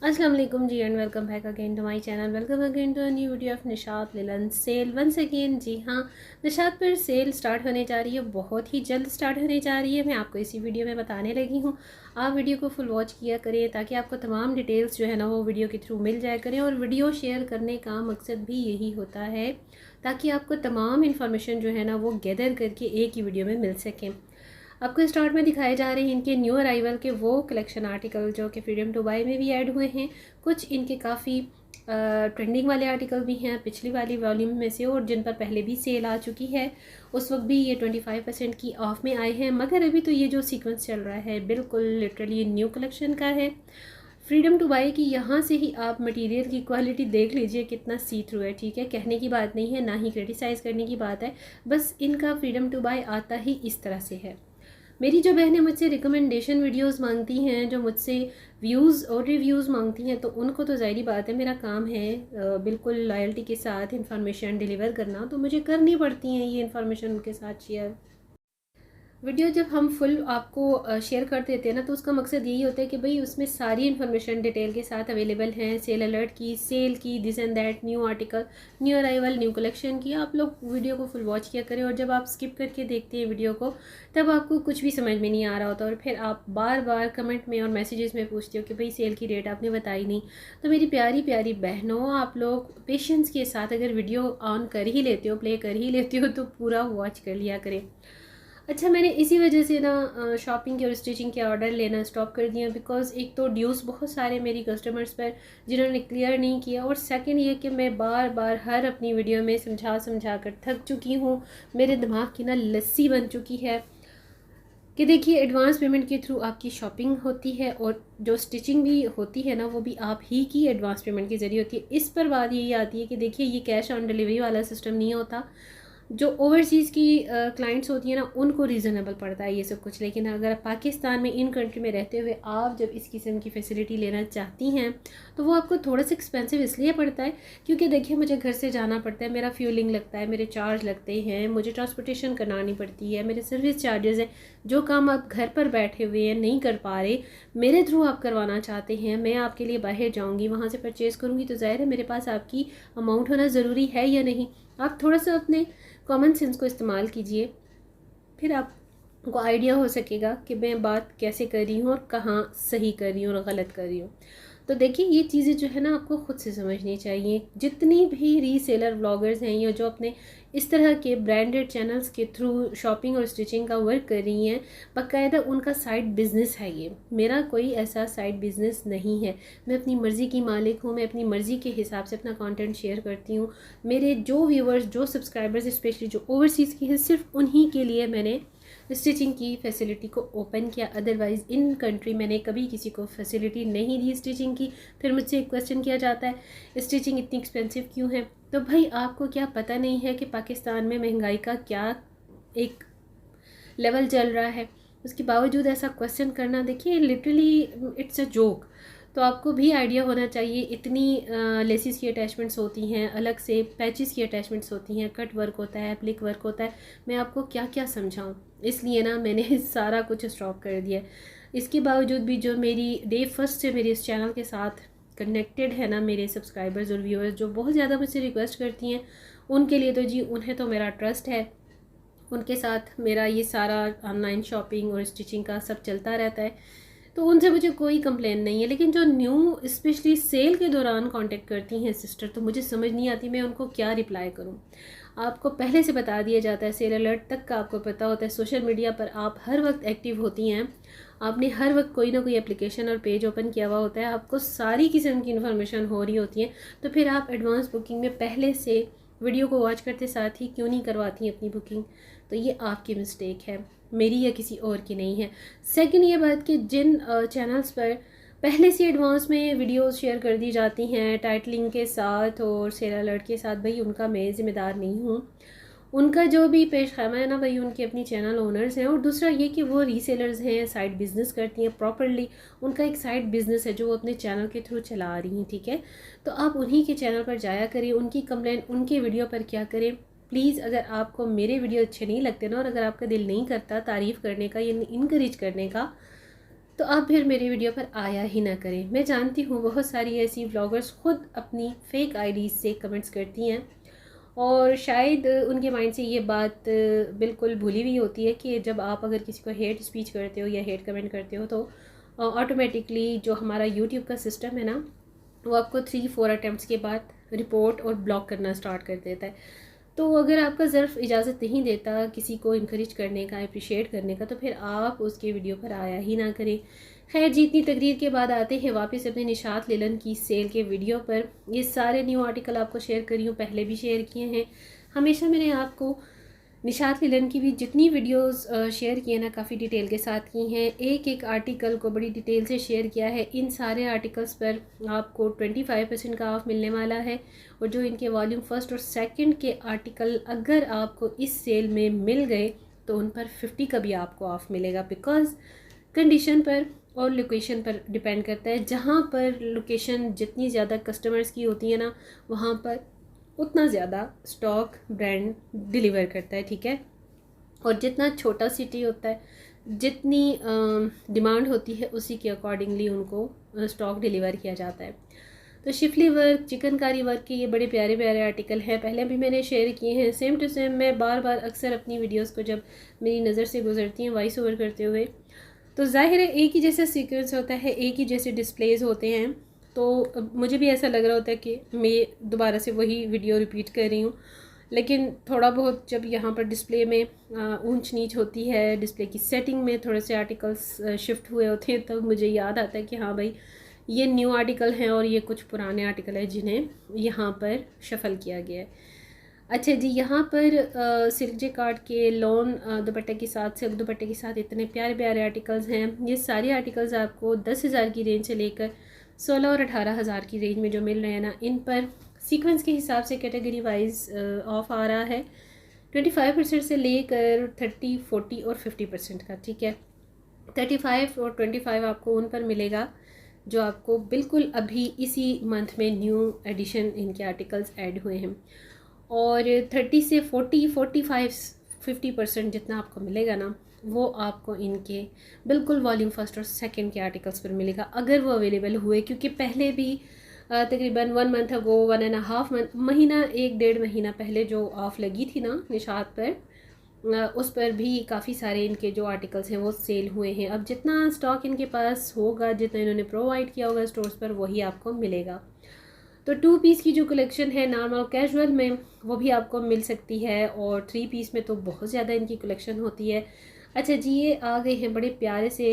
अस्सलाम वालेकुम जी and welcome back again to my channel. Welcome again to a new video of Nishat Linen sale once again. जी हाँ, निशात पर सेल स्टार्ट होने जा रही है, बहुत ही जल्द स्टार्ट होने जा रही है। मैं आपको इसी वीडियो में बताने लगी हूँ। आप वीडियो को फुल वॉच किया करें ताकि आपको तमाम डिटेल्स जो है ना वो वीडियो के थ्रू मिल जाया करें। और वीडियो शेयर करने का मकसद भी यही होता है ताकि आपको तमाम इन्फॉर्मेशन जो है ना वो गैदर करके एक ही वीडियो में मिल सकें। आपको स्टार्ट में दिखाए जा रहे हैं इनके न्यू अराइवल के वो कलेक्शन आर्टिकल जो कि फ्रीडम दुबई में भी ऐड हुए हैं। कुछ इनके काफ़ी ट्रेंडिंग वाले आर्टिकल भी हैं पिछली वाली वॉल्यूम में से, और जिन पर पहले भी सेल आ चुकी है। उस वक्त भी ये 25% की ऑफ में आए हैं, मगर अभी तो ये जो सीक्वेंस चल रहा है बिल्कुल लिटरली न्यू कलेक्शन का है। फ्रीडम टू बाई की यहाँ से ही आप मटेरियल की क्वालिटी देख लीजिए कितना सी थ्रू है। ठीक है, कहने की बात नहीं है, ना ही क्रिटिसाइज़ करने की बात है, बस इनका फ्रीडम टू बाई आता ही इस तरह से है। मेरी जो बहनें मुझसे रिकमेंडेशन वीडियोस मांगती हैं, जो मुझसे व्यूज़ और रिव्यूज़ मांगती हैं, तो उनको तो ज़ाहिर बात है मेरा काम है बिल्कुल लॉयल्टी के साथ इन्फॉर्मेशन डिलीवर करना, तो मुझे करनी पड़ती हैं ये इन्फॉर्मेशन उनके साथ शेयर। वीडियो जब हम फुल आपको शेयर कर देते हैं ना, तो उसका मकसद यही होता है कि भाई उसमें सारी इन्फॉर्मेशन डिटेल के साथ अवेलेबल हैं। सेल अलर्ट की, सेल की, this and that, new article, new arrival, new collection की। आप लोग वीडियो को फुल वॉच किया करें, और जब आप स्किप करके देखते हैं वीडियो को तब आपको कुछ भी समझ में नहीं आ रहा होता, और फिर आप बार बार कमेंट में और मैसेजेस में पूछते हो कि भाई सेल की डेट आपने बताई नहीं। तो मेरी प्यारी प्यारी बहनों, आप लोग पेशेंस के साथ अगर वीडियो ऑन कर ही लेते हो, प्ले कर ही लेते हो, तो पूरा वॉच कर लिया करें। अच्छा, मैंने इसी वजह से ना शॉपिंग के और स्टिचिंग के ऑर्डर लेना स्टॉप कर दिया, बिकॉज़ एक तो ड्यूज़ बहुत सारे मेरी कस्टमर्स पर जिन्होंने क्लियर नहीं किया, और सेकंड ये कि मैं बार बार हर अपनी वीडियो में समझा समझा कर थक चुकी हूँ। मेरे दिमाग की ना लस्सी बन चुकी है कि देखिए एडवांस पेमेंट के थ्रू आपकी शॉपिंग होती है, और जो स्टिचिंग भी होती है ना वो भी आप ही की एडवांस पेमेंट के ज़रिए होती है। इस पर बात यही आती है कि देखिए ये कैश ऑन डिलीवरी वाला सिस्टम नहीं होता। जो ओवरसीज़ की क्लाइंट्स होती हैं ना उनको रीज़नेबल पड़ता है ये सब कुछ, लेकिन अगर पाकिस्तान में इन कंट्री में रहते हुए आप जब इस किस्म की फ़ैसिलिटी लेना चाहती हैं तो वो आपको थोड़ा सा एक्सपेंसिव इसलिए पड़ता है क्योंकि देखिए मुझे घर से जाना पड़ता है, मेरा फ्यूलिंग लगता है, मेरे चार्ज लगते हैं, मुझे ट्रांसपोर्टेशन करानी पड़ती है, मेरे सर्विस चार्जेस हैं। जो काम आप घर पर बैठे हुए हैं नहीं कर पा रहे, मेरे थ्रू आप करवाना चाहते हैं, मैं आपके लिए बाहर जाऊँगी, वहाँ से परचेज़ करूँगी, तो ज़ाहिर है मेरे पास आपकी अमाउंट होना ज़रूरी है या नहीं। आप थोड़ा सा अपने कॉमन सेंस को इस्तेमाल कीजिए, फिर आपको आइडिया हो सकेगा कि मैं बात कैसे कर रही हूँ और कहाँ सही कर रही हूँ और गलत कर रही हूँ। तो देखिए ये चीज़ें जो है ना आपको ख़ुद से समझनी चाहिए। जितनी भी रीसेलर व्लॉगर्स हैं या जो अपने इस तरह के ब्रांडेड चैनल्स के थ्रू शॉपिंग और स्टिचिंग का वर्क कर रही हैं, बाकायदा उनका साइड बिज़नेस है ये। मेरा कोई ऐसा साइड बिज़नेस नहीं है। मैं अपनी मर्ज़ी की मालिक हूँ, मैं अपनी मर्ज़ी के हिसाब से अपना कंटेंट शेयर करती हूँ। मेरे जो व्यूवर्स, जो सब्सक्राइबर्स, स्पेशली जो ओवरसीज़ की हैं, सिर्फ उन्हीं के लिए मैंने स्टिचिंग की फैसिलिटी को ओपन किया। अदरवाइज़ इन कंट्री मैंने कभी किसी को फैसिलिटी नहीं दी स्टिचिंग की। फिर मुझसे एक क्वेश्चन किया जाता है स्टिचिंग इतनी एक्सपेंसिव क्यों है? तो भाई आपको क्या पता नहीं है कि पाकिस्तान में महंगाई का क्या एक लेवल चल रहा है? उसके बावजूद ऐसा क्वेश्चन करना, देखिए लिटरली इट्स अ जोक। तो आपको भी आइडिया होना चाहिए। इतनी लेसिस की अटैचमेंट्स होती हैं, अलग से पैचेस की अटैचमेंट्स होती हैं, कट वर्क होता है, एप्लिक वर्क होता है। मैं आपको क्या क्या समझाऊं, इसलिए ना मैंने सारा कुछ स्टॉप कर दिया। इसके बावजूद भी जो मेरी डे फर्स्ट से मेरे इस चैनल के साथ कनेक्टेड है ना मेरे सब्सक्राइबर्स और व्यूअर्स, जो बहुत ज़्यादा मुझसे रिक्वेस्ट करती हैं, उनके लिए तो जी उन्हें तो मेरा ट्रस्ट है। उनके साथ मेरा ये सारा ऑनलाइन शॉपिंग और स्टिचिंग का सब चलता रहता है, तो उनसे मुझे कोई कंप्लेन नहीं है। लेकिन जो न्यू स्पेशली सेल के दौरान कांटेक्ट करती हैं सिस्टर, तो मुझे समझ नहीं आती मैं उनको क्या रिप्लाई करूं। आपको पहले से बता दिया जाता है, सेल अलर्ट तक का आपको पता होता है, सोशल मीडिया पर आप हर वक्त एक्टिव होती हैं, आपने हर वक्त कोई ना कोई एप्लीकेशन और पेज ओपन किया हुआ होता है, आपको सारी किस्म की इन्फॉर्मेशन हो रही होती है, तो फिर आप एडवांस बुकिंग में पहले से वीडियो को वॉच करते साथ ही क्यों नहीं करवाती अपनी बुकिंग? तो ये आपकी मिस्टेक है, मेरी या किसी और की नहीं है। सेकंड ये बात कि जिन चैनल्स पर पहले से एडवांस में वीडियोस शेयर कर दी जाती हैं टाइटलिंग के साथ और सेल अलर्ट के साथ, भाई उनका मैं ज़िम्मेदार नहीं हूँ। उनका जो भी पेश खामा है ना भाई, उनके अपनी चैनल ओनर्स हैं। और दूसरा ये कि वो रीसेलर्स हैं, साइड बिज़नेस करती हैं प्रॉपरली, उनका एक साइड बिज़नेस है जो वो अपने चैनल के थ्रू चला रही हैं, ठीक है। तो आप उन्हीं के चैनल पर जाया करें, उनकी कंप्लेंट उनके वीडियो पर क्या करें प्लीज़। अगर आपको मेरे वीडियो अच्छे नहीं लगते ना, और अगर आपका दिल नहीं करता तारीफ़ करने का या इनकरेज करने का, तो आप फिर मेरी वीडियो पर आया ही ना करें। मैं जानती हूँ बहुत सारी ऐसी व्लॉगर्स खुद अपनी फ़ेक आईडीज़ से कमेंट्स करती हैं और शायद उनके माइंड से ये बात बिल्कुल भूली हुई होती है कि जब आप अगर किसी को हेट स्पीच करते हो या हेट कमेंट करते हो तो ऑटोमेटिकली जो हमारा यूट्यूब का सिस्टम है ना, वो आपको 3-4 अटैम्प्ट्स के बाद रिपोर्ट और ब्लॉक करना स्टार्ट कर देता है। तो अगर आपका ज़र्फ़ इजाज़त नहीं देता किसी को इनकरेज करने का, अप्रिशिएट करने का, तो फिर आप उसके वीडियो पर आया ही ना करें। खैर जी, इतनी तकरीर के बाद आते हैं वापस अपने निशात लेलन की सेल के वीडियो पर। ये सारे न्यू आर्टिकल आपको शेयर करी हूँ, पहले भी शेयर किए हैं। हमेशा मैंने आपको निशात लेलन की भी जितनी वीडियोस शेयर किए ना, काफ़ी डिटेल के साथ की हैं। एक एक आर्टिकल को बड़ी डिटेल से शेयर किया है। इन सारे आर्टिकल्स पर आपको 25% का ऑफ़ मिलने वाला है और जो इनके वॉल्यूम फर्स्ट और सेकंड के आर्टिकल अगर आपको इस सेल में मिल गए तो उन पर 50 का भी आपको ऑफ़ मिलेगा। बिकॉज़ कंडीशन पर और लोकेशन पर डिपेंड करता है। जहाँ पर लोकेशन जितनी ज़्यादा कस्टमर्स की होती है ना, वहाँ पर उतना ज़्यादा स्टॉक ब्रांड डिलीवर करता है, ठीक है। और जितना छोटा सिटी होता है, जितनी डिमांड होती है, उसी के अकॉर्डिंगली उनको स्टॉक डिलीवर किया जाता है। तो शिफली वर्क, चिकनकारी वर्क के ये बड़े प्यारे प्यारे आर्टिकल हैं, पहले भी मैंने शेयर किए हैं। सेम टू सेम मैं बार बार अक्सर अपनी वीडियोस को जब मेरी नज़र से गुजरती हैं वॉइस ओवर करते हुए, तो ज़ाहिर है एक ही जैसा सीक्वेंस होता है, एक ही जैसे डिस्प्लेज होते हैं। तो मुझे भी ऐसा लग रहा होता है कि मैं दोबारा से वही वीडियो रिपीट कर रही हूँ, लेकिन थोड़ा बहुत जब यहाँ पर डिस्प्ले में ऊंच नीच होती है, डिस्प्ले की सेटिंग में थोड़े से आर्टिकल्स शिफ्ट हुए होते हैं, तब मुझे याद आता है कि हाँ भाई, ये न्यू आर्टिकल हैं और ये कुछ पुराने आर्टिकल हैं जिन्हें यहाँ पर शफल किया गया है। अच्छा जी, यहाँ पर सिल्क जे कार्ड के लॉन दुपट्टे के साथ, सिल्क दुपट्टे के साथ इतने प्यारे प्यारे आर्टिकल्स हैं। ये सारे आर्टिकल्स आपको 10,000 की रेंज से लेकर 16 और 18,000 की रेंज में जो मिल रहे हैं ना, इन पर सीक्वेंस के हिसाब से कैटेगरी वाइज ऑफ आ रहा है 25% से लेकर 30, 40 और 50% का, ठीक है। 35 और 25 आपको उन पर मिलेगा जो आपको बिल्कुल अभी इसी मंथ में न्यू एडिशन इनके आर्टिकल्स ऐड हुए हैं। और 30 से 40, 45, 50% जितना आपको मिलेगा ना, वो आपको इनके बिल्कुल वॉल्यूम फर्स्ट और सेकंड के आर्टिकल्स पर मिलेगा, अगर वो अवेलेबल हुए। क्योंकि पहले भी तकरीबन 1 मंथ अगो, 1.5 मंथ, महीना 1-1.5 महीना पहले जो ऑफ़ लगी थी ना निशात पर, उस पर भी काफ़ी सारे इनके जो आर्टिकल्स हैं वो सेल हुए हैं। अब जितना स्टॉक इनके पास होगा, जितना इन्होंने प्रोवाइड किया होगा स्टोर्स पर, वही आपको मिलेगा। तो 2 पीस की जो कलेक्शन है नॉर्मल कैजुअल में, वो भी आपको मिल सकती है, और 3 पीस में तो बहुत ज़्यादा इनकी कलेक्शन होती है। अच्छा जी, ये आ गए हैं बड़े प्यारे से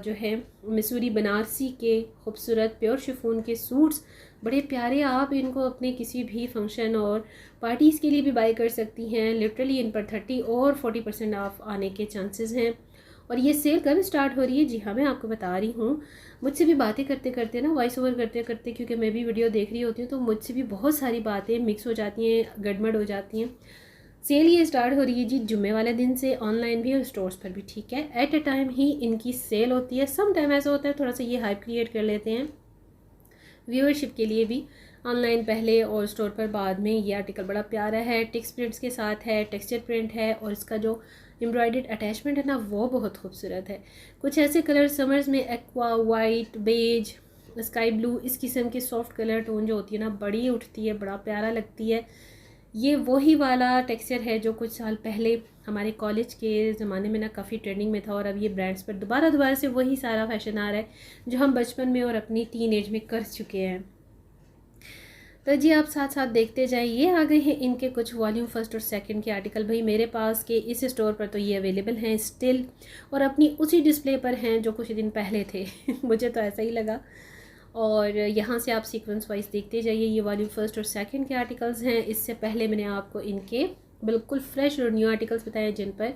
जो है मिसूरी बनारसी के खूबसूरत प्योर शिफॉन के सूट्स, बड़े प्यारे। आप इनको अपने किसी भी फंक्शन और पार्टीज़ के लिए भी बाय कर सकती हैं। लिटरली इन पर 30 और 40% ऑफ आने के चांसेस हैं। और ये सेल कब स्टार्ट हो रही है? जी हाँ, मैं आपको बता रही हूँ। मुझसे भी बातें करते करते ना, वॉइस ओवर करते करते, क्योंकि मैं भी वीडियो देख रही होती हूँ, तो मुझसे भी बहुत सारी बातें मिक्स हो जाती हैं, गड़बड़ हो जाती हैं। सेल ये स्टार्ट हो रही है जी जुम्मे वाले दिन से, ऑनलाइन भी और स्टोर्स पर भी, ठीक है। एट ए टाइम ही इनकी सेल होती है। सम टाइम ऐसा होता है थोड़ा सा ये हाइप क्रिएट कर लेते हैं व्यूअरशिप के लिए भी, ऑनलाइन पहले और स्टोर पर बाद में। ये आर्टिकल बड़ा प्यारा है, टिक्स प्रिंट्स के साथ है, टेक्सचर प्रिंट है, और इसका जो एम्ब्रॉयडर्ड अटैचमेंट है ना, वो बहुत खूबसूरत है। कुछ ऐसे कलर समर्स में aqua, white, beige, sky blue, इस किस्म के सॉफ्ट कलर टोन जो होती है ना, बड़ी उठती है, बड़ा प्यारा लगती है। ये वही वाला टेक्सचर है जो कुछ साल पहले हमारे कॉलेज के ज़माने में ना काफ़ी ट्रेंडिंग में था, और अब ये ब्रांड्स पर दोबारा से वही सारा फैशन आ रहा है जो हम बचपन में और अपनी टीन एज में कर चुके हैं। तो जी, आप साथ साथ देखते जाइए। ये आ गए हैं इनके कुछ वॉल्यूम फर्स्ट और सेकंड के आर्टिकल। भाई मेरे पास के इस स्टोर पर तो ये अवेलेबल हैं स्टिल, और अपनी उसी डिस्प्ले पर हैं जो कुछ दिन पहले थे मुझे तो ऐसा ही लगा। और यहाँ से आप सीक्वेंस वाइज देखते जाइए। ये वॉल्यूम फर्स्ट और सेकंड के आर्टिकल्स हैं। इससे पहले मैंने आपको इनके बिल्कुल फ्रेश और न्यू आर्टिकल्स बताए जिन पर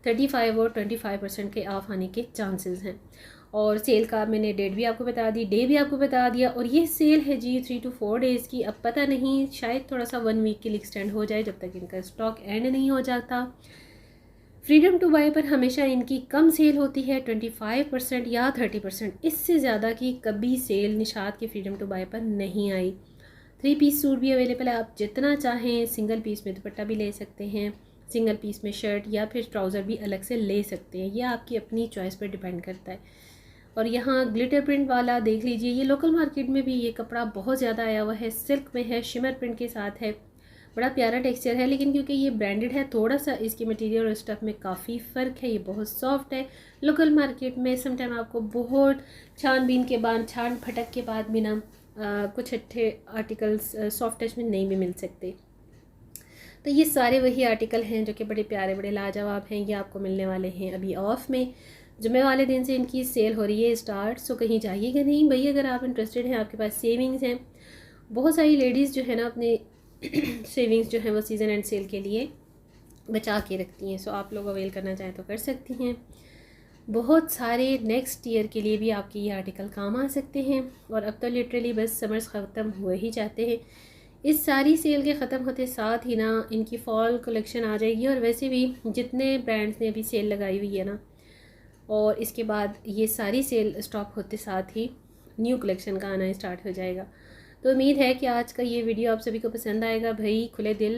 35 और 25% के ऑफ आने के चांसेस हैं। और सेल का मैंने डेट भी आपको बता दी, डे भी आपको बता दिया। और ये सेल है जी 3 to 4 डेज़ की। अब पता नहीं, शायद थोड़ा सा 1 वीक के लिए एक्सटेंड हो जाए, जब तक इनका स्टॉक एंड नहीं हो जाता। फ्रीडम टू बाय पर हमेशा इनकी कम सेल होती है, 25% या 30%, इससे ज़्यादा की कभी सेल निशात की फ्रीडम टू बाय पर नहीं आई। 3 पीस सूट भी अवेलेबल है, आप जितना चाहें सिंगल पीस में दुपट्टा भी ले सकते हैं, सिंगल पीस में शर्ट या फिर ट्राउज़र भी अलग से ले सकते हैं। यह आपकी अपनी चॉइस पर डिपेंड करता है। और यहाँ ग्लिटर प्रिंट वाला देख लीजिए, ये लोकल मार्केट में भी ये कपड़ा बहुत ज़्यादा आया हुआ है, सिल्क में है, शिमर प्रिंट के साथ है, बड़ा प्यारा टेक्सचर है। लेकिन क्योंकि ये ब्रांडेड है थोड़ा सा इसके मटेरियल और स्टफ़ में काफ़ी फ़र्क है। ये बहुत सॉफ्ट है। लोकल मार्केट में समटाइम आपको बहुत छानबीन के बाद, छान फटक के बाद भी ना कुछ अच्छे आर्टिकल्स सॉफ्ट टच में नहीं भी मिल सकते। तो ये सारे वही आर्टिकल हैं जो कि बड़े प्यारे, बड़े लाजवाब हैं। ये आपको मिलने वाले हैं अभी ऑफ़ में। जुमे वाले दिन से इनकी सेल हो रही है स्टार्ट। सो कहीं जाइएगा नहीं भाई, अगर आप इंटरेस्टेड हैं, आपके पास सेविंग्स हैं। बहुत सारी लेडीज़ जो है ना अपने सेविंग्स जो है वो सीज़न एंड सेल के लिए बचा के रखती हैं। सो आप लोग अवेल करना चाहें तो कर सकती हैं। बहुत सारे नेक्स्ट ईयर के लिए भी आपके ये आर्टिकल काम आ सकते हैं। और अब तो लिटरली बस समर्स ख़त्म हुए ही जाते हैं। इस सारी सेल के ख़त्म होते साथ ही ना इनकी फॉल कलेक्शन आ जाएगी। और वैसे भी जितने ब्रांड्स ने अभी सेल लगाई हुई है ना, और इसके बाद ये सारी सेल स्टॉप होते साथ ही न्यू कलेक्शन का आना स्टार्ट हो जाएगा। तो उम्मीद है कि आज का ये वीडियो आप सभी को पसंद आएगा। भाई खुले दिल